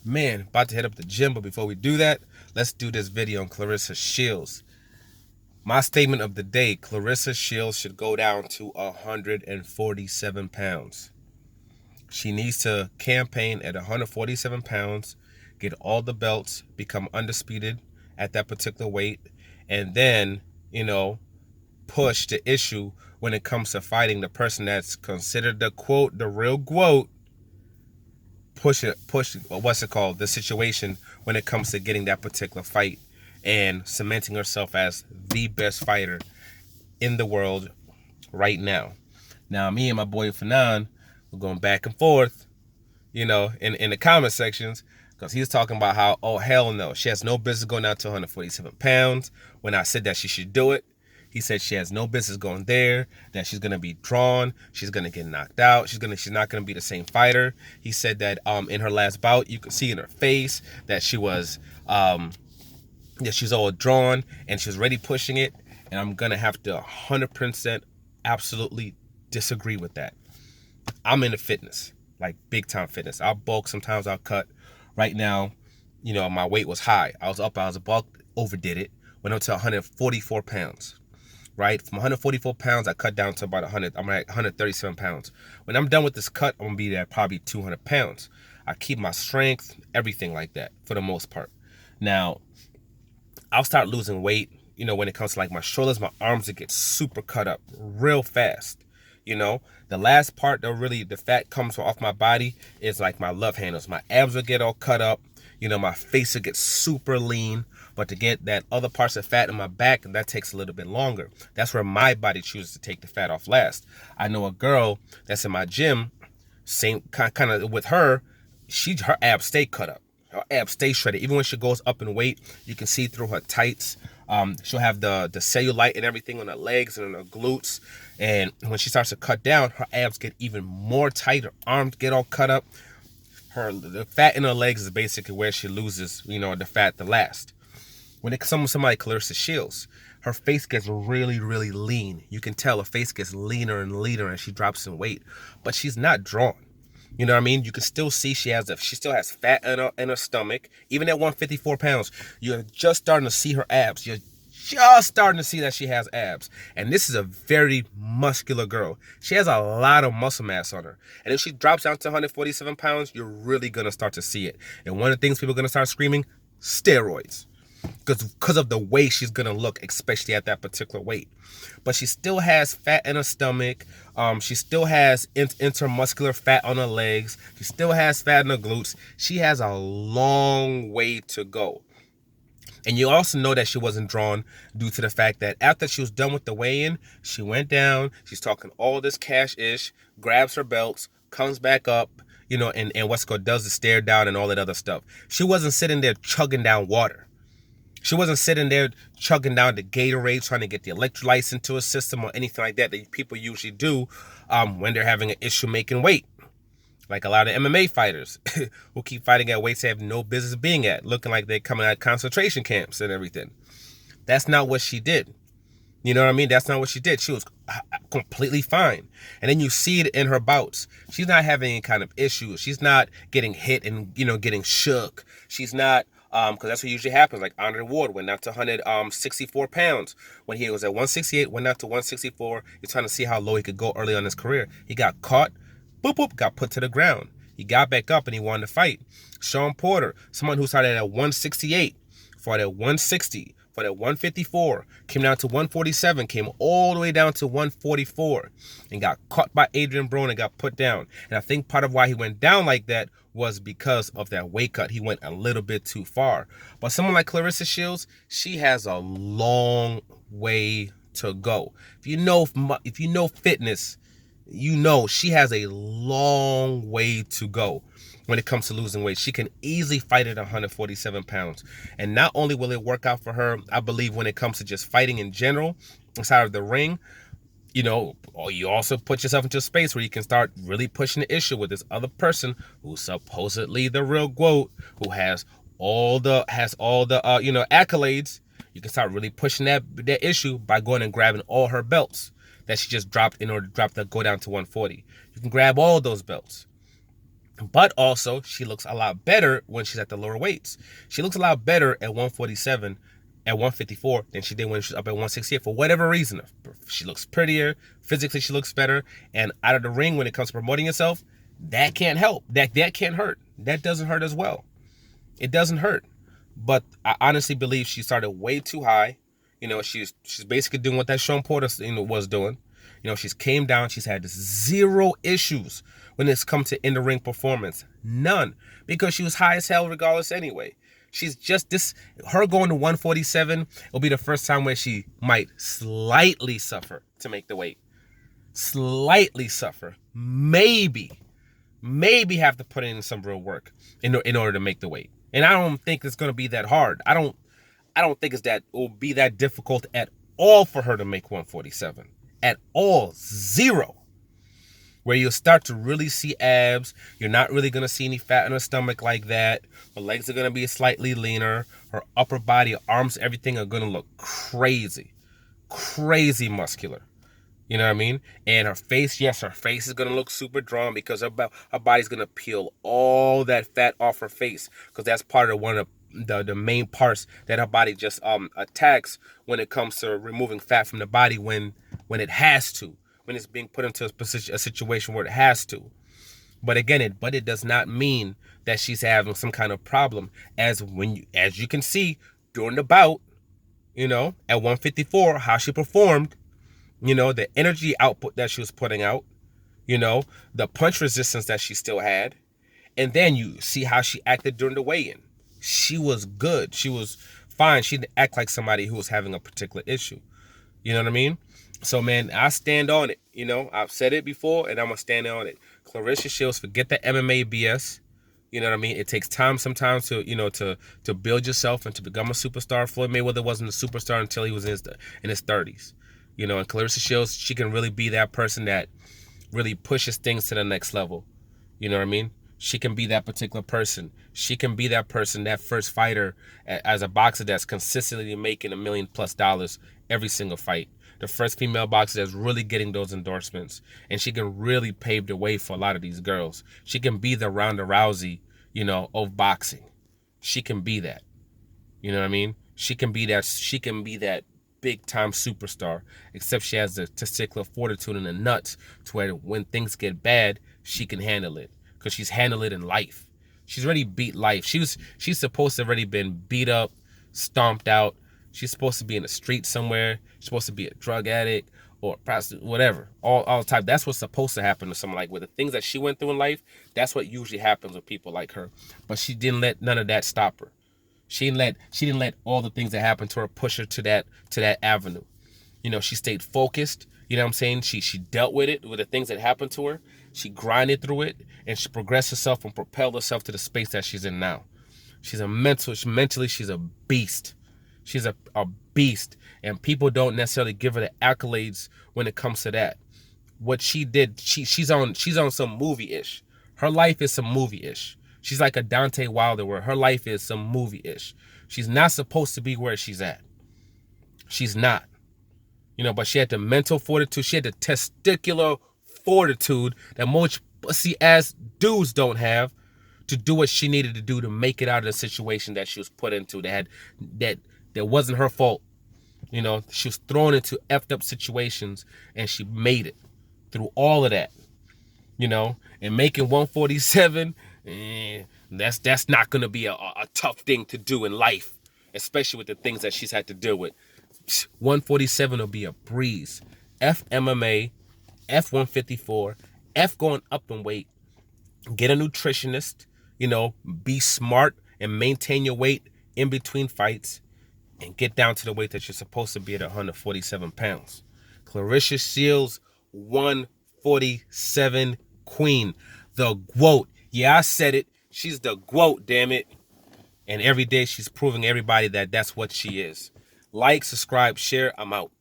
Man, about to head up the gym, but before we do that, let's do this video on Clarissa Shields. My statement of the day, Clarissa Shields should go down to 147 pounds. She needs to campaign at 147 pounds, get all the belts, become undisputed at that particular weight, and then, push the issue when it comes to fighting the person that's considered the real quote, push what's it called, the situation when it comes to getting that particular fight and cementing herself as the best fighter in the world right now. Me and my boy Fanan were going back and forth, in the comment sections, because he's talking about how, oh hell no, she has no business going down to 147 pounds. When I said that she should do it, he said she has no business going there, that she's gonna be drawn, she's gonna get knocked out, she's not gonna be the same fighter. He said that in her last bout, you could see in her face that she was she's all drawn and she was already pushing it. And I'm gonna have to 100% absolutely disagree with that. I'm into fitness, like big time fitness. I'll bulk, sometimes I'll cut. Right now, my weight was high. I was bulked, overdid it, went up to 144 pounds. Right? From 144 pounds, I cut down to about 100. I'm at 137 pounds. When I'm done with this cut, I'm gonna be at probably 200 pounds. I keep my strength, everything like that, for the most part. Now, I'll start losing weight, when it comes to like my shoulders, my arms, it gets super cut up real fast. The last part that really the fat comes off my body is like my love handles. My abs will get all cut up. My face will get super lean. But to get that other parts of fat in my back, that takes a little bit longer. That's where my body chooses to take the fat off last. I know a girl that's in my gym, same kind of with her, her abs stay cut up. Her abs stay shredded. Even when she goes up in weight, you can see through her tights. She'll have the cellulite and everything on her legs and on her glutes. And when she starts to cut down, her abs get even more tight. Her arms get all cut up. The fat in her legs is basically where she loses, the fat the last. When it comes to somebody like Clarissa Shields, her face gets really, really lean. You can tell her face gets leaner and leaner as she drops in weight. But she's not drawn. You know what I mean? You can still see she still has fat in her stomach. Even at 154 pounds, you're just starting to see her abs. You're just starting to see that she has abs. And this is a very muscular girl. She has a lot of muscle mass on her. And if she drops down to 147 pounds, you're really going to start to see it. And one of the things people are going to start screaming, steroids. Because of the way she's going to look, especially at that particular weight. But she still has fat in her stomach. She still has intermuscular fat on her legs. She still has fat in her glutes. She has a long way to go. And you also know that she wasn't drawn due to the fact that after she was done with the weigh-in, she went down, she's talking all this cash-ish, grabs her belts, comes back up, and what's called does the stare down and all that other stuff. She wasn't sitting there chugging down water. She wasn't sitting there chugging down the Gatorade, trying to get the electrolytes into her system or anything like that people usually do when they're having an issue making weight. Like a lot of MMA fighters who keep fighting at weights they have no business being at, looking like they're coming out of concentration camps and everything. That's not what she did. You know what I mean? That's not what she did. She was completely fine. And then you see it in her bouts. She's not having any kind of issues. She's not getting hit and, getting shook. She's not, because that's what usually happens. Like Andre Ward went down to 164 pounds. When he was at 168, went down to 164. You're trying to see how low he could go early on in his career. He got caught, boop, boop, got put to the ground. He got back up and he wanted to fight. Sean Porter, someone who started at 168, fought at 160, fought at 154, came down to 147, came all the way down to 144, and got caught by Adrian Broner and got put down. And I think part of why he went down like that was because of that weight cut. He went a little bit too far. But someone like Clarissa Shields, she has a long way to go. If you know fitness, she has a long way to go when it comes to losing weight. She can easily fight at 147 pounds. And not only will it work out for her, I believe when it comes to just fighting in general, inside of the ring, you also put yourself into a space where you can start really pushing the issue with this other person who's supposedly the real GOAT, who has all the accolades. You can start really pushing that issue by going and grabbing all her belts that she just dropped in order to go down to 140. You can grab all those belts. But also, she looks a lot better when she's at the lower weights. She looks a lot better at 147, at 154 than she did when she was up at 168 for whatever reason. She looks prettier, physically she looks better, and out of the ring when it comes to promoting yourself, that can't help. That can't hurt. That doesn't hurt as well. It doesn't hurt. But I honestly believe she started way too high. She's basically doing what that Sean Porter was doing. She's came down. She's had zero issues when it's come to in the ring performance. None. Because she was high as hell regardless anyway. She's just this. Her going to 147 will be the first time where she might slightly suffer to make the weight. Slightly suffer. Maybe have to put in some real work in order to make the weight. And I don't think it's going to be that hard. I don't think it will be that difficult at all for her to make 147. At all. Zero. Where you'll start to really see abs. You're not really going to see any fat in her stomach like that. Her legs are going to be slightly leaner. Her upper body, her arms, everything are going to look crazy. Crazy muscular. You know what I mean? And her face, yes, her face is going to look super drawn because her body's going to peel all that fat off her face. Because that's part of one of the main parts that her body just attacks when it comes to removing fat from the body when it has to. When it's being put into a situation where it has to. But again, it does not mean that she's having some kind of problem. As you can see during the bout, at 154, how she performed, the energy output that she was putting out, the punch resistance that she still had. And then you see how she acted during the weigh-in. She was good. She was fine. She didn't act like somebody who was having a particular issue. You know what I mean? So, man, I stand on it. I've said it before, and I'm going to stand on it. Clarissa Shields, forget the MMA BS. You know what I mean? It takes time sometimes to build yourself and to become a superstar. Floyd Mayweather wasn't a superstar until he was in his 30s. And Clarissa Shields, she can really be that person that really pushes things to the next level. You know what I mean? She can be that particular person. She can be that person, that first fighter as a boxer that's consistently making $1 million+ every single fight. The first female boxer that's really getting those endorsements. And she can really pave the way for a lot of these girls. She can be the Ronda Rousey, of boxing. She can be that. You know what I mean? She can be that big time superstar. Except she has the testicular fortitude and the nuts to where when things get bad, she can handle it. Because she's handled it in life. She's already beat life. She's supposed to have already been beat up, stomped out. She's supposed to be in the street somewhere. She's supposed to be a drug addict or prostitute, whatever. All type. That's what's supposed to happen to someone like with the things that she went through in life. That's what usually happens with people like her. But she didn't let none of that stop her. She didn't let all the things that happened to her push her to that avenue. She stayed focused. You know what I'm saying? She dealt with it, with the things that happened to her. She grinded through it, and she progressed herself and propelled herself to the space that she's in now. Mentally, she's a beast. She's a beast, and people don't necessarily give her the accolades when it comes to that. What she did, she's on some movie-ish. Her life is some movie-ish. She's like a Dante Wilder where her life is some movie-ish. She's not supposed to be where she's at. She's not. But she had the mental fortitude. She had the testicular fortitude that most pussy-ass dudes don't have to do what she needed to do to make it out of the situation that she was put into that wasn't her fault. She was thrown into effed up situations and she made it through all of that. And making 147, that's not going to be a tough thing to do in life, especially with the things that she's had to deal with. 147 will be a breeze. F MMA, F 154, F going up in weight. Get a nutritionist, be smart and maintain your weight in between fights and get down to the weight that you're supposed to be at 147 pounds. Clarissa Shields, 147 queen. The GWOAT. Yeah, I said it. She's the GWOAT, damn it. And every day she's proving everybody that that's what she is. Like, subscribe, share. I'm out.